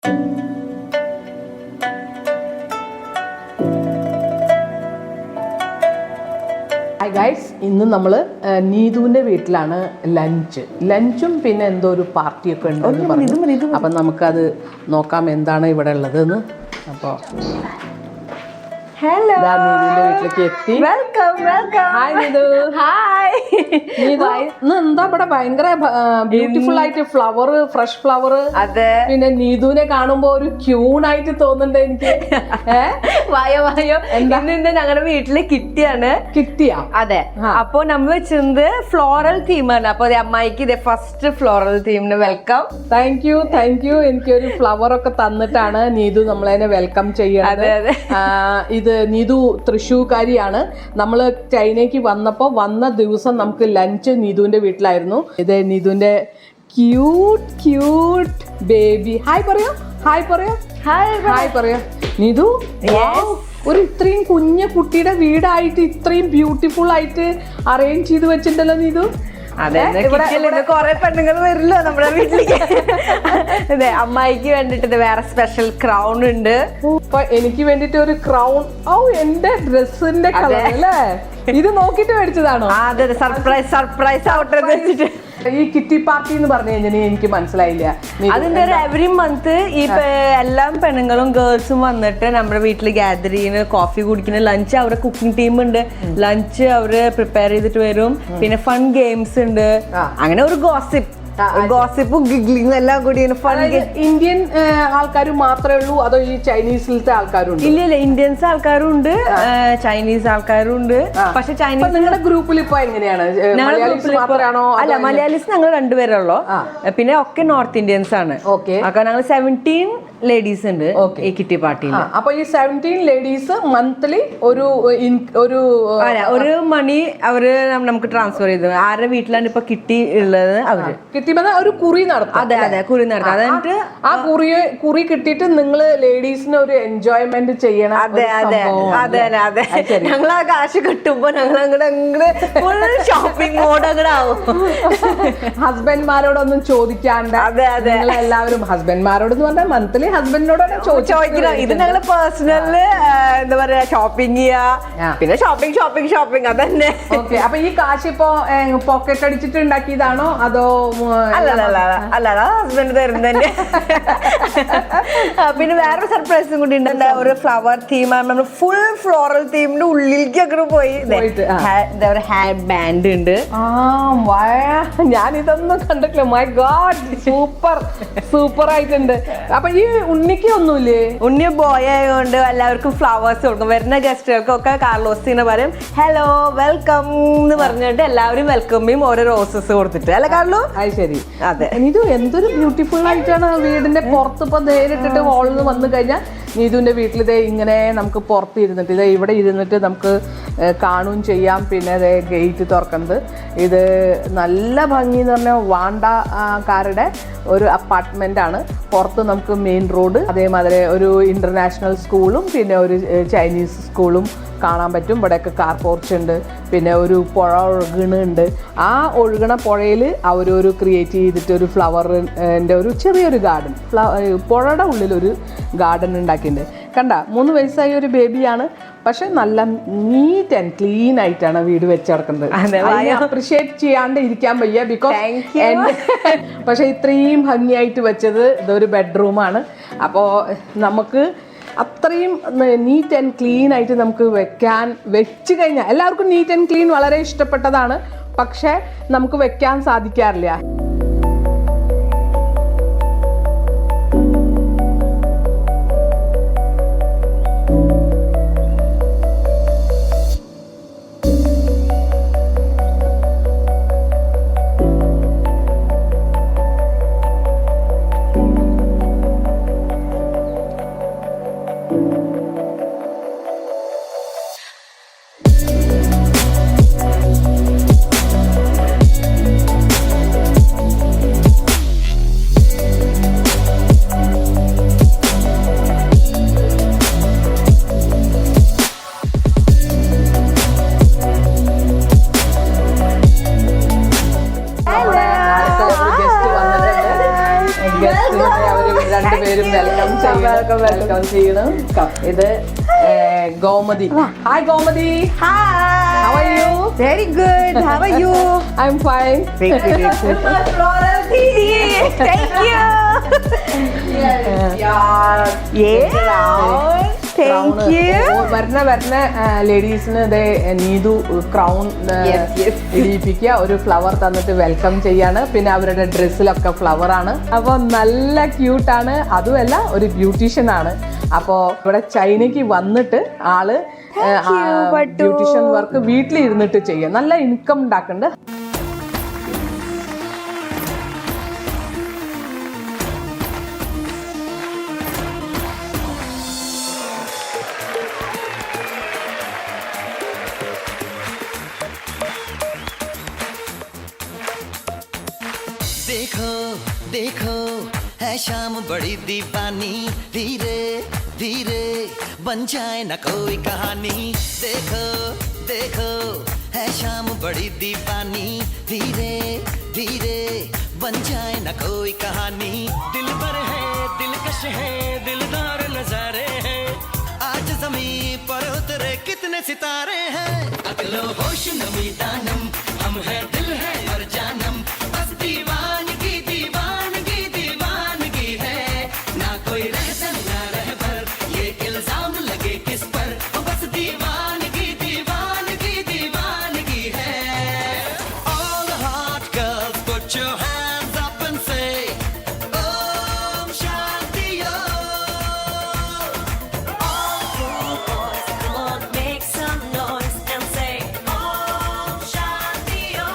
Hi guys, ഇന്ന് നമ്മൾ നീതുവിൻ്റെ വീട്ടിലാണ് ലഞ്ചും പിന്നെ എന്തോ ഒരു പാർട്ടിയൊക്കെ ഉണ്ടെന്ന് പറഞ്ഞു. അപ്പം നമുക്കത് നോക്കാം എന്താണ് ഇവിടെ ഉള്ളതെന്ന്. അപ്പോൾ ഹലോ, നീതുവിന്റെ വീട്ടിലേക്ക് എത്തി. Welcome welcome. Hi Neethu. Hi Neethu, ഇന്ന് എന്താ ഇവിടെ ഭയങ്കര ബ്യൂട്ടിഫുൾ ആയിട്ട് ഫ്ലവർ, ഫ്രഷ് ഫ്ലവർ. അതെ, പിന്നെ നീതുവിനെ കാണുമ്പോ ഒരു ക്യൂണായിട്ട് തോന്നുന്നുണ്ട് എനിക്ക്. വായോ വായോ. ഇന്ന് ഞങ്ങളുടെ വീട്ടില് കിട്ടിയാണ്. കിട്ടിയാ? അതെ. അപ്പൊ നമ്മൾ വെച്ചിരുന്നത് ഫ്ലോറൽ തീമാണ്. അപ്പൊ അമ്മായിക്ക് ഇത് ഫസ്റ്റ് ഫ്ലോറൽ തീമിന് വെൽക്കം. Thank you. എനിക്കൊരു ഫ്ലവർ ഒക്കെ തന്നിട്ടാണ് നീതു നമ്മളതിനെ വെൽക്കം ചെയ്യണത്. ഇത് നീതു തൃശ്ശൂർക്കാരിയാണ്. നമ്മൾ ചൈനയ്ക്ക് വന്ന ദിവസം നമുക്ക് ലഞ്ച് നീതുവിന്റെ വീട്ടിലായിരുന്നു. ഇത് നീതുവിന്റെ ക്യൂട്ട് ബേബി. ഹായ് പറയാ നീതു. ഒരു ഇത്രയും കുഞ്ഞു കുട്ടിയുടെ വീടായിട്ട് ഇത്രയും ബ്യൂട്ടിഫുൾ ആയിട്ട് അറേഞ്ച് ചെയ്ത് വെച്ചിട്ടുണ്ടല്ലോ നീതു. അതെ, കൊറേ പെണ്ണുങ്ങൾ വരില്ലോ നമ്മുടെ വീട്ടിലേക്ക്. അതെ, അമ്മായിക്ക് വേണ്ടിട്ട് വേറെ സ്പെഷ്യൽ ക്രൗൺ ഉണ്ട്. എനിക്ക് വേണ്ടിട്ട് ഒരു ക്രൗൺ. എന്റെ ഡ്രസ്സിന്റെ കളർ അല്ലേ? ഇത് നോക്കിട്ട് മേടിച്ചതാണോ? അതെ, സർപ്രൈസ് ആവട്ടെ വെച്ചിട്ട്. ഈ കിറ്റി പാർട്ടി എന്ന് പറഞ്ഞു കഴിഞ്ഞാൽ എനിക്ക് മനസ്സിലായില്ല. അതിന്റെ എവറി മന്ത് ഈ എല്ലാ പെണ്ണുങ്ങളും ഗേൾസും വന്നിട്ട് നമ്മുടെ വീട്ടിൽ ഗ്യാദർ ചെയ്യുന്ന, കോഫി കുടിക്കുന്ന, ലഞ്ച് അവരുടെ കുക്കിംഗ് ടീം ഉണ്ട്. ലഞ്ച് അവര് പ്രിപ്പയർ ചെയ്തിട്ട് വരും. പിന്നെ ഫൺ ഗെയിംസ് ഉണ്ട്. അങ്ങനെ ഒരു ഗോസിപ്പും ഗിഗ്ലിങ്ങും എല്ലാം കൂടി ഫൺ. ഇന്ത്യൻ ആൾക്കാർ മാത്രമേ ഉള്ളൂ അതോ ഈ ചൈനീസിലത്തെ ആൾക്കാരും? ഇല്ല, ഇന്ത്യൻസ് ആൾക്കാരും ഉണ്ട്, ചൈനീസ് ആൾക്കാരും ഉണ്ട്. പക്ഷെ ചൈനീസ് നിങ്ങളുടെ ഗ്രൂപ്പിൽ ഇപ്പൊ എങ്ങനെയാണ്? അല്ല, മലയാളീസ് ഞങ്ങൾ രണ്ടുപേരുള്ളൂ. പിന്നെ ഒക്കെ നോർത്ത് ഇന്ത്യൻസ് ആണ്. ഞങ്ങൾ 17 ലേഡീസ് ഉണ്ട് ഈ കിറ്റി പാർട്ടിയിൽ. അപ്പൊ ഈ 17 ലേഡീസ് മന്ത്ലി ഒരു മണി അവര് നമുക്ക് ട്രാൻസ്ഫർ ചെയ്തു. ആരുടെ വീട്ടിലാണ് ഇപ്പൊ കിട്ടി ഉള്ളത് അവര് ഒരു കുറി നടത്തും. അതെ, കുറി നടത്തും. അതായത് ആ കുറി കിട്ടിയിട്ട് നിങ്ങള് ലേഡീസിന് ഒരു എൻജോയ്മെന്റ് ചെയ്യണം. അതെ. ഞങ്ങൾ ആ കാശ് കിട്ടുമ്പോ ഞങ്ങൾ അങ്ങോട്ട് ഷോപ്പിംഗ് മോഡ് അങ്ങോട്ട് ആവും. ഹസ്ബൻഡ്മാരോടൊന്നും ചോദിക്കാണ്ട്. അതെ, എല്ലാവരും ഹസ്ബൻഡ്മാരോടെന്ന് പറഞ്ഞാൽ മന്ത്ലി ഹസ്ബൻഡിനോടാണ് ചോദിക്കണം. ഇത് ഞങ്ങള് പേഴ്സണല് എന്താ പറയാ, ഷോപ്പിംഗ് ചെയ്യാ. പിന്നെ ഷോപ്പിംഗ് അതന്നെ. ഓക്കെ, അപ്പൊ ഈ കാശ് ഇപ്പൊ പോക്കറ്റ് അടിച്ചിട്ട് ഉണ്ടാക്കിയതാണോ അതോ? അല്ല, ഹസ്ബൻഡ് തരുന്നതന്നെ. പിന്നെ വേറൊരു സർപ്രൈസും കൂടി ഉണ്ട്. ഒരു ഫ്ലവർ തീം, ഫുൾ ഫ്ലോറൽ തീമിന്റെ ഉള്ളിലേക്ക് അങ്ങനെ പോയി. ഹാൻഡ് ബാൻഡ് ഉണ്ട്. ഞാൻ ഇതൊന്നും കണ്ടിട്ടില്ല. മൈ ഗോഡ്, സൂപ്പർ ആയിട്ടുണ്ട്. അപ്പൊ ഈ ഉണ്ണിക്ക് ഒന്നുമില്ലേ? ഉണ്ണി ബോയ് ആയതുകൊണ്ട് എല്ലാവർക്കും ഫ്ലവേഴ്സ് കൊടുക്കും. വരുന്ന ഗസ്റ്റുകൾക്കൊക്കെ കാർലോസിനെ പറയും ഹലോ വെൽക്കം എന്ന് പറഞ്ഞിട്ട് എല്ലാവരും വെൽക്കം ചെയ്യും, ഓരോ റോസസ് കൊടുത്തിട്ട്. അല്ല കാർലോ? ശരി. അതെ. ഇത് എന്തൊരു ബ്യൂട്ടിഫുൾ ആയിട്ടാണ് വീടിന്റെ പുറത്ത് ഇപ്പൊ നേരിട്ടിട്ട് ഹോളിൽ നിന്ന് വന്നു കഴിഞ്ഞാൽ നീതുവിന്റെ വീട്ടിൽ ഇതേ ഇങ്ങനെ നമുക്ക് പുറത്ത് ഇരുന്നിട്ട് ഇവിടെ ഇരുന്നിട്ട് നമുക്ക് കാണുകയും ചെയ്യാം. പിന്നെ അതേ ഗേറ്റ് തുറക്കുന്നത്. ഇത് നല്ല ഭംഗി എന്ന് പറഞ്ഞാൽ വാണ്ടക്കാരുടെ ഒരു അപ്പാർട്ട്മെന്റ് ആണ്. പുറത്ത് നമുക്ക് മെയിൻ റോഡ്, അതേമാതിരി ഒരു ഇന്റർനാഷണൽ സ്കൂളും പിന്നെ ഒരു ചൈനീസ് സ്കൂളും കാണാൻ പറ്റും. ഇവിടെയൊക്കെ കാർ പോർച്ച് ഉണ്ട്. പിന്നെ ഒരു പുഴ ഒഴുകുന്നുണ്ട്. ആ ഒഴുകണ പുഴയിൽ അവരൊരു ക്രിയേറ്റ് ചെയ്തിട്ട് ഒരു ഫ്ലവറിൻ്റെ ഒരു ചെറിയൊരു ഗാർഡൻ, പുഴയുടെ ഉള്ളിലൊരു ഗാർഡൻ ഉണ്ടാക്കിയിട്ടുണ്ട്. കണ്ട, 3 വയസ്സായ ഒരു ബേബിയാണ്. പക്ഷെ നല്ല നീറ്റ് ആൻഡ് ക്ലീൻ ആയിട്ടാണ് വീട് വെച്ച് കിടക്കുന്നത്. അപ്രിഷിയേറ്റ് ചെയ്യാണ്ട് ഇരിക്കാൻ വയ്യ. ബിക്കോസ് പക്ഷെ ഇത്രയും ഭംഗിയായിട്ട് വെച്ചത് ഇതൊരു ബെഡ്റൂമാണ്. അപ്പോൾ നമുക്ക് അത്രയും നീറ്റ് ആൻഡ് ക്ലീൻ ആയിട്ട് നമുക്ക് വെച്ച് കഴിഞ്ഞാൽ എല്ലാവർക്കും നീറ്റ് ആൻഡ് ക്ലീൻ വളരെ ഇഷ്ടപ്പെട്ടതാണ്. പക്ഷെ നമുക്ക് വെക്കാൻ സാധിക്കാറില്ല. വെൽക്കം ചെയ്യണം. ഇത് Gomathi. Hi Gomathi. How are you? Very good. How are you? I'm fine. Thank you. Thank you. വരുന്ന ലേഡീസിന് ഇതേ നീതു ക്രൗൺ ഇടിയിപ്പിക്കുക, ഒരു ഫ്ലവർ തന്നിട്ട് വെൽക്കം ചെയ്യാണ്. പിന്നെ അവരുടെ ഡ്രസ്സിലൊക്കെ ഫ്ലവർ ആണ്. അപ്പൊ നല്ല ക്യൂട്ടാണ്. അതുമല്ല ഒരു ബ്യൂട്ടീഷ്യൻ ആണ്. അപ്പോ ഇവിടെ ചൈനയ്ക്ക് വന്നിട്ട് ആള് ബ്യൂട്ടീഷ്യൻ വർക്ക് വീട്ടിലിരുന്നിട്ട് ചെയ്യും. നല്ല ഇൻകം ഉണ്ടാക്കുന്നുണ്ട്. देखो देखो है शाम बड़ी दीवानी, धीरे धीरे बन जाए न कोई कहानी. देखो देखो है शाम बड़ी दीवानी, धीरे धीरे बन जाए न कोई कहानी. दिल पर है दिलकश है दिलदार नजारे हैं, आज ज़मीं पर उतरे कितने सितारे हैं. अकलो होश नमी दानम, हम है दिल है और जानम, बस दीवानगी दीवानगी दीवानगी है. ना कोई रहसन ना रहबर, ये इल्जाम लगे किस पर, बस दीवानगी दीवानगी दीवानगी है. All the hot girls put your hands up and say Om Shanti Om. All boys, come on, make some noise and say Om Shanti Om.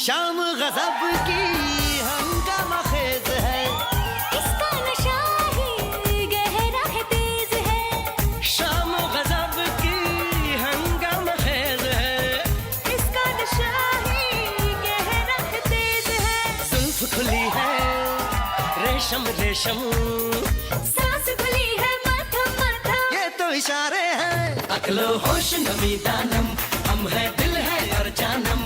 शाम गजब की हंगामा खेज है, इसका नशा ही गहरा है तेज है. शाम गजब की हंगामा खेज है, इसका नशा ही गहरा है तेज है. जुल्फ खुली है रेशम रेशम, सांस खुली है माथा माथा. ये तो इशारे हैं. अकलो होश नमी दानम, हम है दिल है और जानम,